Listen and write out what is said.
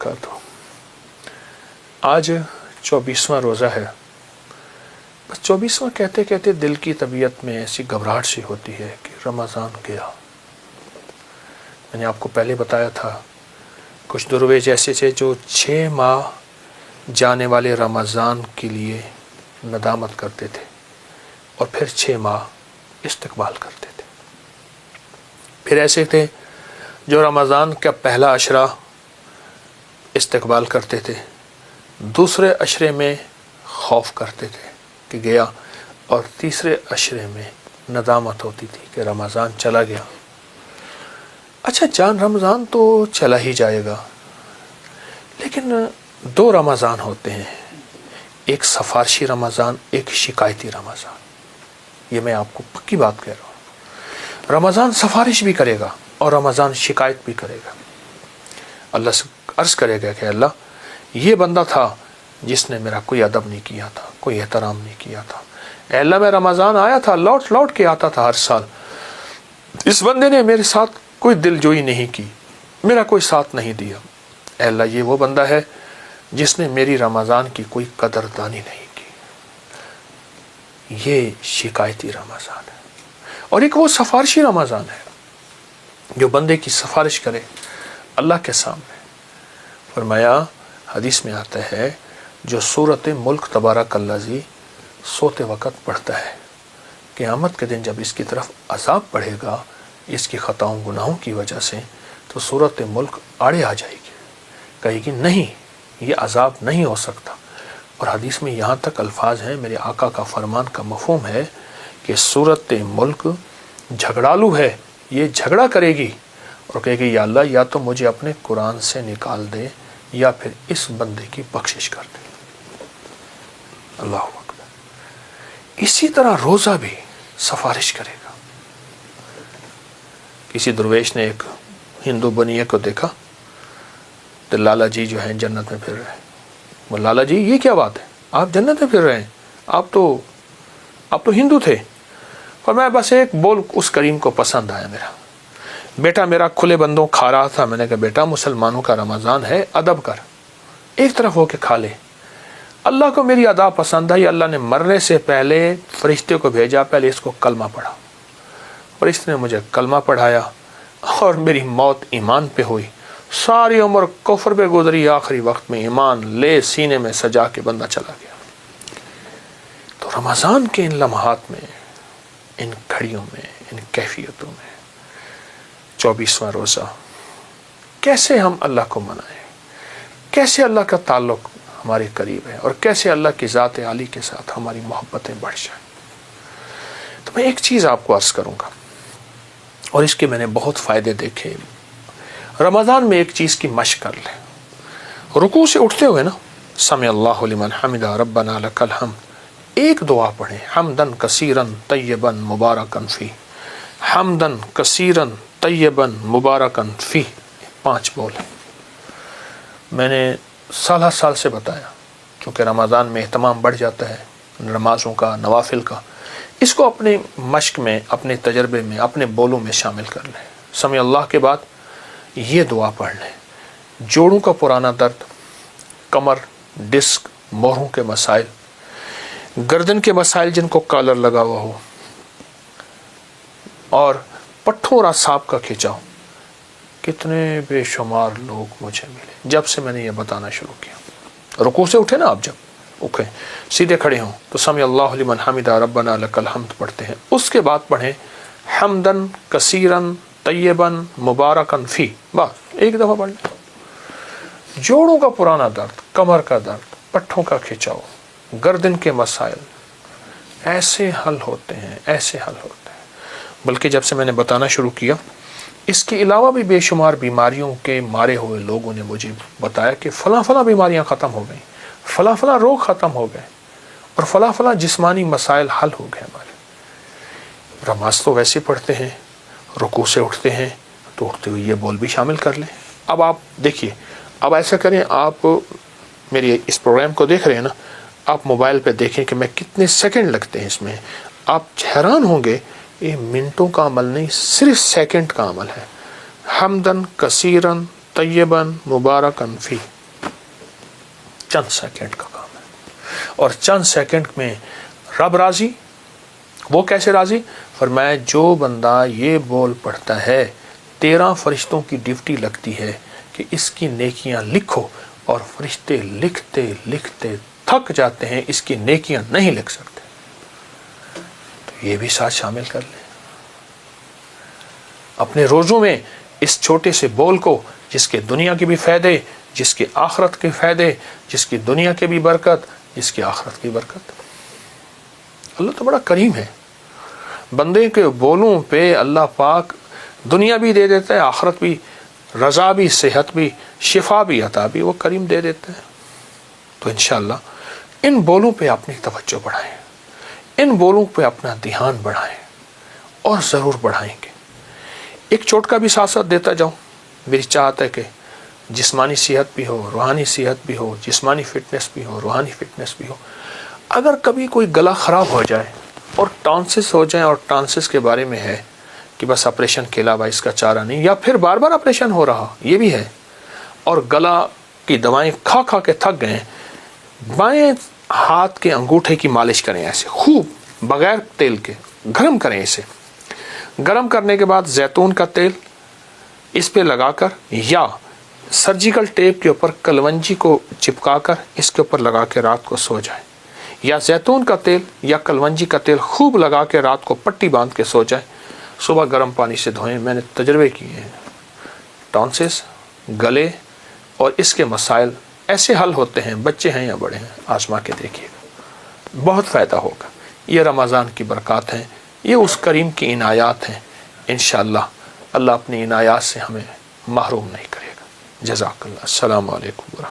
وبرکاتہ۔ آج 24واں روزہ ہے۔ بس 24واں کہتے کہتے دل کی طبیعت میں ایسی گھبراہٹ سی ہوتی ہے کہ رمضان گیا۔ میں نے آپ کو پہلے بتایا تھا کچھ درویش ایسے تھے جو 6 ماہ جانے والے رمضان کے لیے ندامت کرتے تھے اور پھر 6 ماہ استقبال کرتے تھے۔ پھر ایسے تھے جو رمضان کا پہلا عشرہ استقبال کرتے تھے، دوسرے عشرے میں خوف کرتے تھے کہ گیا، اور تیسرے عشرے میں ندامت ہوتی تھی کہ رمضان چلا گیا۔ اچھا جان رمضان تو چلا ہی جائے گا، لیکن 2 رمضان ہوتے ہیں، ایک سفارشی رمضان، ایک شکایتی رمضان۔ یہ میں آپ کو پکی بات کہہ رہا ہوں۔ رمضان سفارش بھی کرے گا اور رمضان شکایت بھی کرے گا۔ اللہ سے عرض کرے گا کہ اللہ یہ بندہ تھا جس نے میرا کوئی ادب نہیں کیا تھا، کوئی احترام نہیں کیا تھا۔ اے اللہ میں رمضان آیا تھا، لوٹ کے آتا تھا ہر سال، اس بندے نے میرے ساتھ کوئی دل جوئی نہیں کی، میرا کوئی ساتھ نہیں دیا۔ اے اللہ یہ وہ بندہ ہے جس نے میری رمضان کی کوئی قدردانی نہیں کی۔ یہ شکایتی رمضان ہے۔ اور ایک وہ سفارشی رمضان ہے جو بندے کی سفارش کرے اللہ کے سامنے۔ فرمایا حدیث میں آتا ہے جو سورۃ ملک تبارک الذی سوتے وقت پڑھتا ہے، قیامت کے دن جب اس کی طرف عذاب پڑھے گا اس کی خطاؤں گناہوں کی وجہ سے، تو سورۃ ملک آڑے آ جائے گی، کہے گی نہیں یہ عذاب نہیں ہو سکتا۔ اور حدیث میں یہاں تک الفاظ ہیں، میرے آقا کا فرمان کا مفہوم ہے کہ سورۃ ملک جھگڑالو ہے، یہ جھگڑا کرے گی اور کہے گی یا اللہ یا تو مجھے اپنے قرآن سے نکال دے یا پھر اس بندے کی بخشش کر دے۔ اللہ اکبر۔ اسی طرح روزہ بھی سفارش کرے گا۔ کسی درویش نے ایک ہندو بنیے کو دیکھا تو لالا جی جو ہیں جنت میں پھر رہے ہیں۔ وہ لالا جی یہ کیا بات ہے، آپ جنت میں پھر رہے ہیں، آپ تو ہندو تھے۔ اور میں بس ایک بول اس کریم کو پسند آیا، میرا بیٹا میرا کھلے بندوں کھا رہا تھا، میں نے کہا بیٹا مسلمانوں کا رمضان ہے، ادب کر، ایک طرف ہو کے کھا لے۔ اللہ کو میری ادا پسند آئی، اللہ نے مرنے سے پہلے فرشتے کو بھیجا، پہلے اس کو کلمہ پڑھا، اور اس نے مجھے کلمہ پڑھایا اور میری موت ایمان پہ ہوئی۔ ساری عمر کفر پہ گزری، آخری وقت میں ایمان لے سینے میں سجا کے بندہ چلا گیا۔ تو رمضان کے ان لمحات میں، ان گھڑیوں میں، ان کیفیتوں میں 24واں روزہ کیسے ہم اللہ کو منائیں، کیسے اللہ کا تعلق ہمارے قریب ہے، اور کیسے اللہ کی ذات عالی کے ساتھ ہماری محبتیں بڑھ جائیں۔ تو میں ایک چیز آپ کو عرض کروں گا، اور اس کے میں نے بہت فائدے دیکھے۔ رمضان میں ایک چیز کی مشق کر لیں، رکوع سے اٹھتے ہوئے نا سمع اللہ لمن حمدہ ربنا لک الحمد، ایک دعا پڑھیں، حمدن کثیرن طیبن مبارکن فی، حمدن کثیرن طیبن مبارکن فی، 5 بول۔ میں نے سال سے بتایا، کیونکہ رمضان میں اہتمام بڑھ جاتا ہے نمازوں کا، نوافل کا، اس کو اپنے مشق میں، اپنے تجربے میں، اپنے بولوں میں شامل کر لیں۔ سمع اللہ کے بعد یہ دعا پڑھ لیں، جوڑوں کا پرانا درد، کمر، ڈسک، مہروں کے مسائل، گردن کے مسائل جن کو کالر لگا ہوا ہو، اور پٹھوں اور اعصاب کا کھینچاؤ۔ کتنے بے شمار لوگ مجھے ملے جب سے میں نے یہ بتانا شروع کیا۔ رکوع سے اٹھے نا آپ، جب اٹھیں سیدھے کھڑے ہوں تو سمع اللہ لمن حمدہ ربنا لک الحمد پڑھتے ہیں، اس کے بعد پڑھیں حمدن کثیرن طیبن مبارکن فی، بس ایک دفعہ پڑھ لیں۔ جوڑوں کا پرانا درد، کمر کا درد، پٹھوں کا کھینچاؤ، گردن کے مسائل ایسے حل ہوتے ہیں، ایسے حل ہوتے ہیں۔ بلکہ جب سے میں نے بتانا شروع کیا، اس کے علاوہ بھی بے شمار بیماریوں کے مارے ہوئے لوگوں نے مجھے بتایا کہ فلاں فلاں بیماریاں ختم ہو گئیں، فلاں فلاں روگ ختم ہو گئے، اور فلاں فلاں جسمانی مسائل حل ہو گئے ہمارے۔ نماز تو ویسے پڑھتے ہیں، رکوع سے اٹھتے ہیں تو اٹھتے ہوئے یہ بول بھی شامل کر لیں۔ اب آپ دیکھیے، اب ایسا کریں، آپ میری اس پروگرام کو دیکھ رہے ہیں نا، آپ موبائل پہ دیکھیں کہ میں کتنے سیکنڈ لگتے ہیں اس میں، آپ حیران ہوں گے یہ منٹوں کا عمل نہیں، صرف سیکنڈ کا عمل ہے۔ حمدن کثیرن طیباً مبارکاً فی، چند سیکنڈ کا کام ہے، اور چند سیکنڈ میں رب راضی۔ وہ کیسے راضی؟ فرمایا جو بندہ یہ بول پڑھتا ہے 13 فرشتوں کی ڈیوٹی لگتی ہے کہ اس کی نیکیاں لکھو، اور فرشتے لکھتے لکھتے تھک جاتے ہیں، اس کی نیکیاں نہیں لکھ سکتے۔ تو یہ بھی ساتھ شامل کر لیں اپنے روزوں میں، اس چھوٹے سے بول کو، جس کے دنیا کے بھی فائدے، جس کے آخرت کے فائدے، جس کی دنیا کے بھی برکت، جس کی آخرت کی برکت۔ اللہ تو بڑا کریم ہے، بندے کے بولوں پہ اللہ پاک دنیا بھی دے دیتا ہے، آخرت بھی، رضا بھی، صحت بھی، شفا بھی، عطا بھی، وہ کریم دے دیتا ہے۔ تو انشاءاللہ ان بولوں پہ اپنی توجہ بڑھائیں، ان بولوں پہ اپنا دھیان بڑھائیں، اور ضرور بڑھائیں گے۔ ایک چوٹکا بھی ساتھ ساتھ دیتا جاؤں، میری چاہت ہے کہ جسمانی صحت بھی ہو، روحانی صحت بھی ہو، جسمانی فٹنس بھی ہو، روحانی فٹنس بھی ہو۔ اگر کبھی کوئی گلا خراب ہو جائے اور ٹانسس ہو جائیں، اور ٹانسس کے بارے میں ہے کہ بس آپریشن کے علاوہ اس کا چارہ نہیں، یا پھر بار بار آپریشن ہو رہا، یہ بھی ہے، اور گلا کی دوائیں کھا کھا کے تھک گئے، بائیں ہاتھ کے انگوٹھے کی مالش کریں، ایسے خوب بغیر تیل کے گرم کریں، اسے گرم کرنے کے بعد زیتون کا تیل اس پہ لگا کر، یا سرجیکل ٹیپ کے اوپر کلونجی کو چپکا کر اس کے اوپر لگا کے رات کو سو جائیں، یا زیتون کا تیل یا کلونجی کا تیل خوب لگا کے رات کو پٹی باندھ کے سو جائیں، صبح گرم پانی سے دھوئیں۔ میں نے تجربے کیے ہیں، ٹانسس، گلے اور اس کے مسائل ایسے حل ہوتے ہیں، بچے ہیں یا بڑے ہیں، آزما کے دیکھیے گا، بہت فائدہ ہوگا۔ یہ رمضان کی برکات ہیں، یہ اس کریم کی عنایات ہیں، انشاءاللہ اللہ اپنی عنایات سے ہمیں محروم نہیں کرے گا۔ جزاک اللہ۔ السلام علیکم ورحمۃ اللہ۔